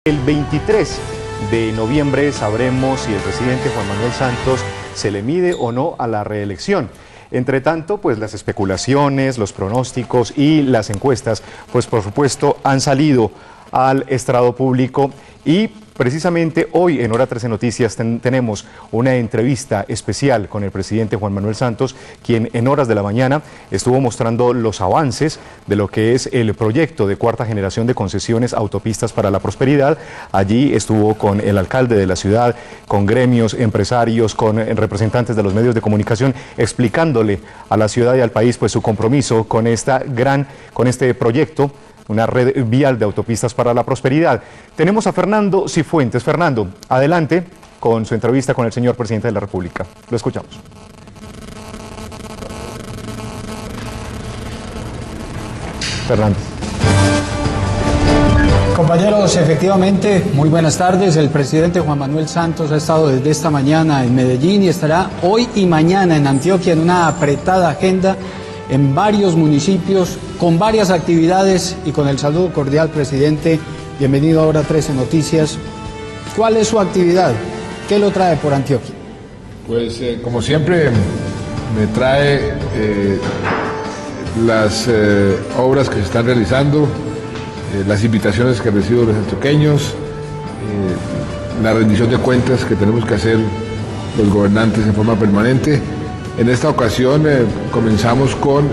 El 23 de noviembre sabremos si el presidente Juan Manuel Santos se le mide o no a la reelección. Entre tanto, pues las especulaciones, los pronósticos y las encuestas, pues por supuesto han salido al estrado público y precisamente hoy en Hora 13 Noticias tenemos una entrevista especial con el presidente Juan Manuel Santos, quien en horas de la mañana estuvo mostrando los avances de lo que es el proyecto de cuarta generación de concesiones autopistas para la prosperidad. Allí estuvo con el alcalde de la ciudad, con gremios, empresarios, con representantes de los medios de comunicación, explicándole a la ciudad y al país pues su compromiso con este proyecto, una red vial de autopistas para la prosperidad. Tenemos a Fernando Cifuentes. Fernando, adelante con su entrevista con el señor presidente de la República. Lo escuchamos. Fernando. Compañeros, efectivamente, muy buenas tardes. El presidente Juan Manuel Santos ha estado desde esta mañana en Medellín y estará hoy y mañana en Antioquia en una apretada agenda en varios municipios, con varias actividades y con el saludo cordial, presidente. Bienvenido a Hora 13 Noticias. ¿Cuál es su actividad? ¿Qué lo trae por Antioquia? Pues como siempre me trae las obras que se están realizando, las invitaciones que recibo de los antioqueños, la rendición de cuentas que tenemos que hacer los gobernantes en forma permanente. En esta ocasión comenzamos con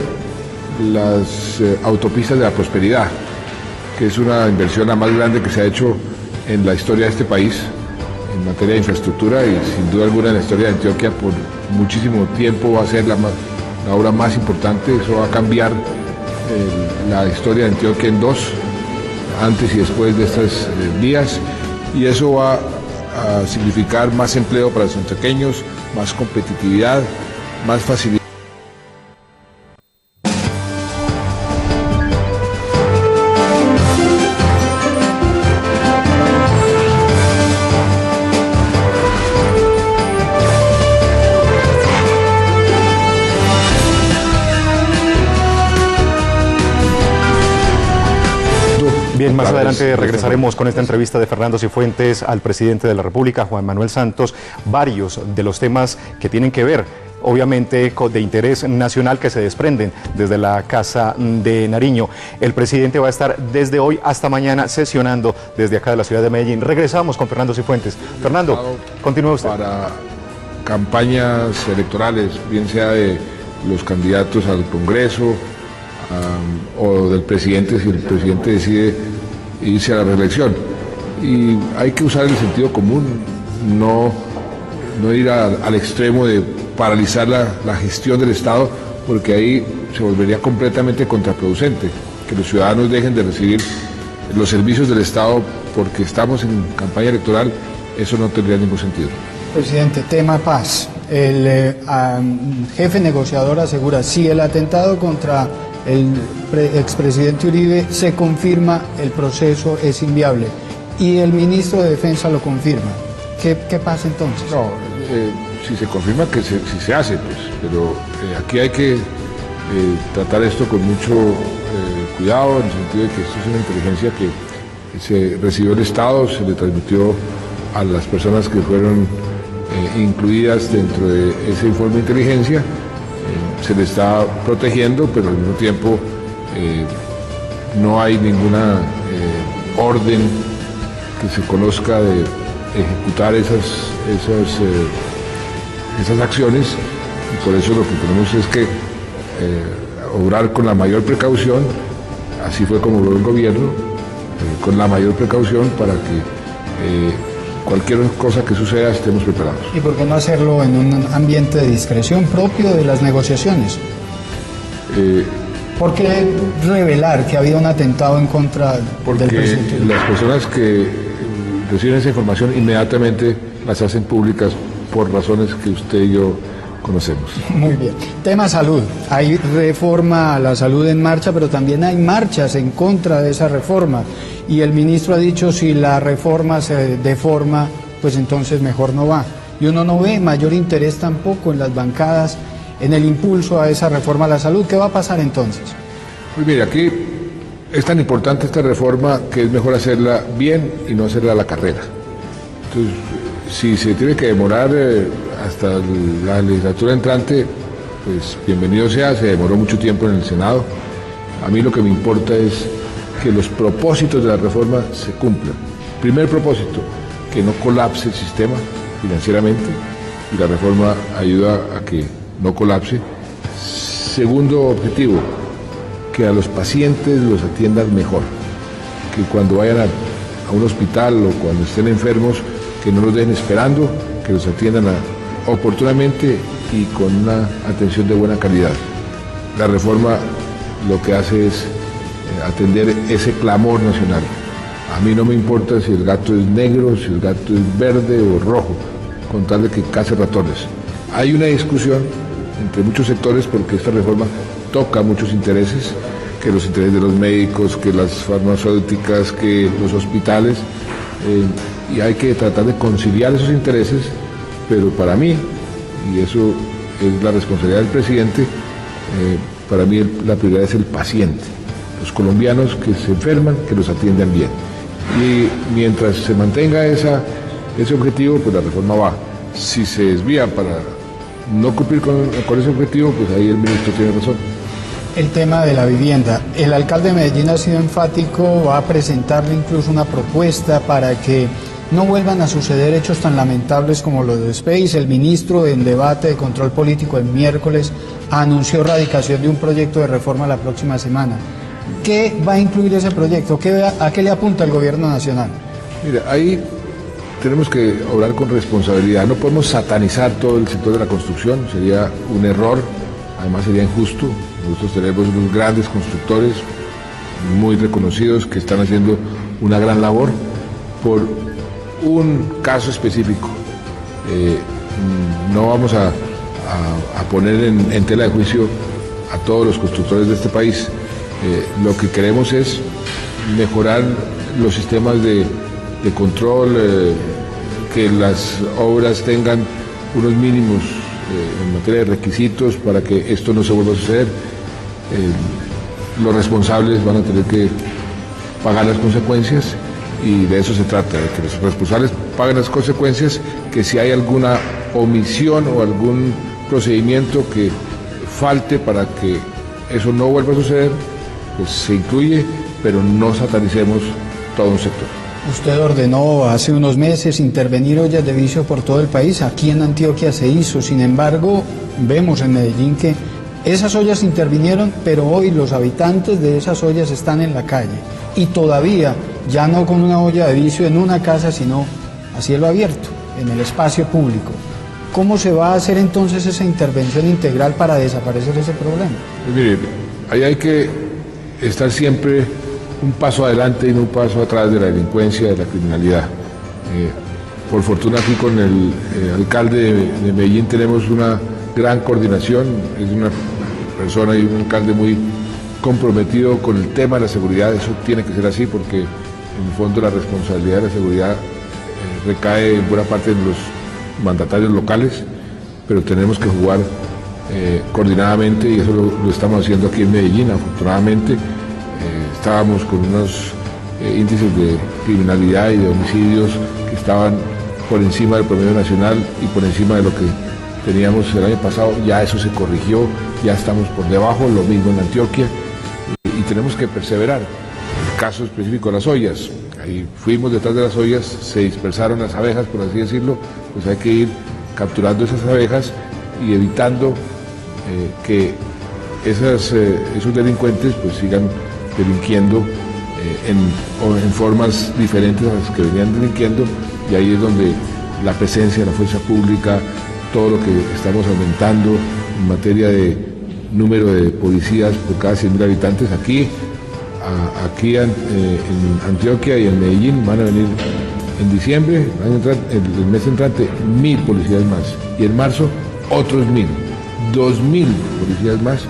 las autopistas de la prosperidad, que es una inversión la más grande que se ha hecho en la historia de este país en materia de infraestructura y sin duda alguna en la historia de Antioquia por muchísimo tiempo va a ser la obra más importante. Eso va a cambiar la historia de Antioquia en dos, antes y después de estas vías, y eso va a significar más empleo para los antioqueños, más competitividad, más facilidad. Bien, más adelante regresaremos con esta entrevista de Fernando Cifuentes al presidente de la República, Juan Manuel Santos, varios de los temas que tienen que ver, obviamente, de interés nacional que se desprenden desde la Casa de Nariño. El presidente va a estar desde hoy hasta mañana sesionando desde acá de la ciudad de Medellín. Regresamos con Fernando Cifuentes. Fernando, continúe usted. Para campañas electorales, bien sea de los candidatos al Congreso, o del presidente, si el presidente decide irse a la reelección. Y hay que usar el sentido común, no ir al extremo de paralizar la gestión del Estado, porque ahí se volvería completamente contraproducente, que los ciudadanos dejen de recibir los servicios del Estado porque estamos en campaña electoral. Eso no tendría ningún sentido. Presidente, tema paz. El jefe negociador asegura, si el atentado contra el expresidente Uribe se confirma, el proceso es inviable, y el ministro de Defensa lo confirma. ¿Qué pasa entonces? No, si se confirma que si se hace, pues, pero aquí hay que tratar esto con mucho cuidado, en el sentido de que esto es una inteligencia que se recibió el Estado, se le transmitió a las personas que fueron incluidas dentro de ese informe de inteligencia. Se le está protegiendo, pero al mismo tiempo no hay ninguna orden que se conozca de ejecutar esas acciones, y por eso lo que tenemos es que obrar con la mayor precaución. Así fue como obró el gobierno, con la mayor precaución para que cualquier cosa que suceda estemos preparados. ¿Y por qué no hacerlo en un ambiente de discreción propio de las negociaciones? ¿Por qué revelar que había un atentado en contra del presidente? Porque las personas que reciben esa información inmediatamente las hacen públicas por razones que usted y yo conocemos. Muy bien. Tema salud. Hay reforma a la salud en marcha, pero también hay marchas en contra de esa reforma. Y el ministro ha dicho, si la reforma se deforma, pues entonces mejor no va. Y uno no ve mayor interés tampoco en las bancadas en el impulso a esa reforma a la salud. ¿Qué va a pasar entonces? Pues mire, aquí Es tan importante esta reforma que es mejor hacerla bien y no hacerla a la carrera. Entonces, si se tiene que demorar hasta la legislatura entrante, pues bienvenido sea, se demoró mucho tiempo en el Senado. A mí lo que me importa es que los propósitos de la reforma se cumplan. Primer propósito, que no colapse el sistema financieramente, y la reforma ayuda a que no colapse. Segundo objetivo, que a los pacientes los atiendan mejor, que cuando vayan a un hospital o cuando estén enfermos, que no los dejen esperando, que los atiendan oportunamente y con una atención de buena calidad. La reforma lo que hace es atender ese clamor nacional. A mí no me importa si el gato es negro, si el gato es verde o rojo, con tal de que cace ratones. Hay una discusión entre muchos sectores porque esta reforma toca muchos intereses, que los intereses de los médicos, que las farmacéuticas, que los hospitales, y hay que tratar de conciliar esos intereses, pero para mí, y eso es la responsabilidad del presidente, para mí la prioridad es el paciente, los colombianos que se enferman, que los atiendan bien. Y mientras se mantenga ese objetivo, pues la reforma va. Si se desvía para no cumplir con ese objetivo, pues ahí el ministro tiene razón. El tema de la vivienda. El alcalde de Medellín ha sido enfático, va a presentarle incluso una propuesta para que no vuelvan a suceder hechos tan lamentables como los de Space. El ministro en debate de control político el miércoles anunció radicación de un proyecto de reforma la próxima semana. ¿Qué va a incluir ese proyecto? ¿A qué le apunta el gobierno nacional? Mira, ahí tenemos que obrar con responsabilidad. No podemos satanizar todo el sector de la construcción, sería un error, además sería injusto. Nosotros tenemos unos grandes constructores muy reconocidos que están haciendo una gran labor. Por un caso específico, no vamos a poner en tela de juicio a todos los constructores de este país. Lo que queremos es mejorar los sistemas de control, que las obras tengan unos mínimos en materia de requisitos para que esto no se vuelva a suceder. Los responsables van a tener que pagar las consecuencias y de eso se trata, de que los responsables paguen las consecuencias, que si hay alguna omisión o algún procedimiento que falte para que eso no vuelva a suceder, pues se incluye, pero no satanicemos todo un sector. Usted ordenó hace unos meses intervenir ollas de vicio por todo el país. Aquí en Antioquia se hizo. Sin embargo, vemos en Medellín que esas ollas intervinieron, pero hoy los habitantes de esas ollas están en la calle. Y todavía, ya no con una olla de vicio en una casa, sino a cielo abierto, en el espacio público. ¿Cómo se va a hacer entonces esa intervención integral para desaparecer ese problema? Pues mire, ahí hay que estar siempre un paso adelante y no un paso atrás de la delincuencia, de la criminalidad. Por fortuna aquí con el alcalde de Medellín tenemos una gran coordinación, es una persona y un alcalde muy comprometido con el tema de la seguridad. Eso tiene que ser así porque en el fondo la responsabilidad de la seguridad recae en buena parte en los mandatarios locales, pero tenemos que jugar coordinadamente y eso lo estamos haciendo aquí en Medellín. Afortunadamente estábamos con unos índices de criminalidad y de homicidios que estaban por encima del promedio nacional y por encima de lo que teníamos el año pasado. Ya eso se corrigió, ya estamos por debajo, lo mismo en Antioquia, y tenemos que perseverar. El caso específico de las ollas, ahí fuimos detrás de las ollas, se dispersaron las abejas, por así decirlo, pues hay que ir capturando esas abejas y evitando que esos delincuentes pues sigan delinquiendo en formas diferentes a las que venían delinquiendo, y ahí es donde la presencia de la fuerza pública, todo lo que estamos aumentando en materia de número de policías por cada 100.000 habitantes, aquí en Antioquia y en Medellín van a venir en diciembre, el mes entrante, 1.000 policías más, y en marzo otros 1.000, 2.000 policías más,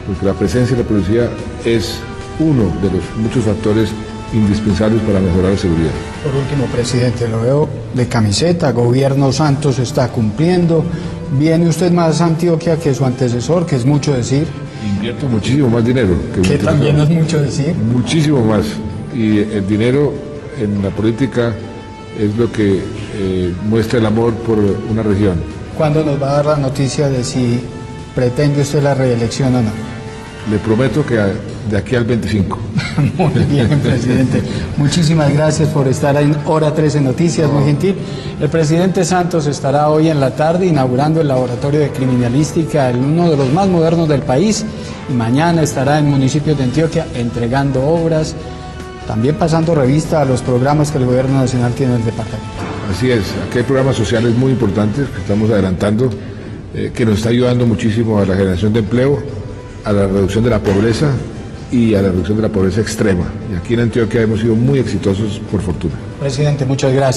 porque la presencia de la policía es uno de los muchos factores indispensables para mejorar la seguridad. Por último, presidente, lo veo de camiseta, gobierno Santos está cumpliendo, viene usted más a Antioquia que su antecesor, que es mucho decir, Invierto muchísimo más dinero. Que también no es mucho decir. Muchísimo más. Y el dinero en la política es lo que muestra el amor por una región. ¿Cuándo nos va a dar la noticia de si pretende usted la reelección o no? Le prometo que de aquí al 25. Muy bien, presidente. Muchísimas gracias por estar en Hora 13 Noticias, muy gentil. El presidente Santos estará hoy en la tarde inaugurando el Laboratorio de Criminalística, uno de los más modernos del país, y mañana estará en municipios de Antioquia entregando obras, también pasando revista a los programas que el Gobierno Nacional tiene en el departamento. Así es, aquí hay programas sociales muy importantes que estamos adelantando, que nos está ayudando muchísimo a la generación de empleo, a la reducción de la pobreza y a la reducción de la pobreza extrema. Y aquí en Antioquia hemos sido muy exitosos, por fortuna. Presidente, muchas gracias.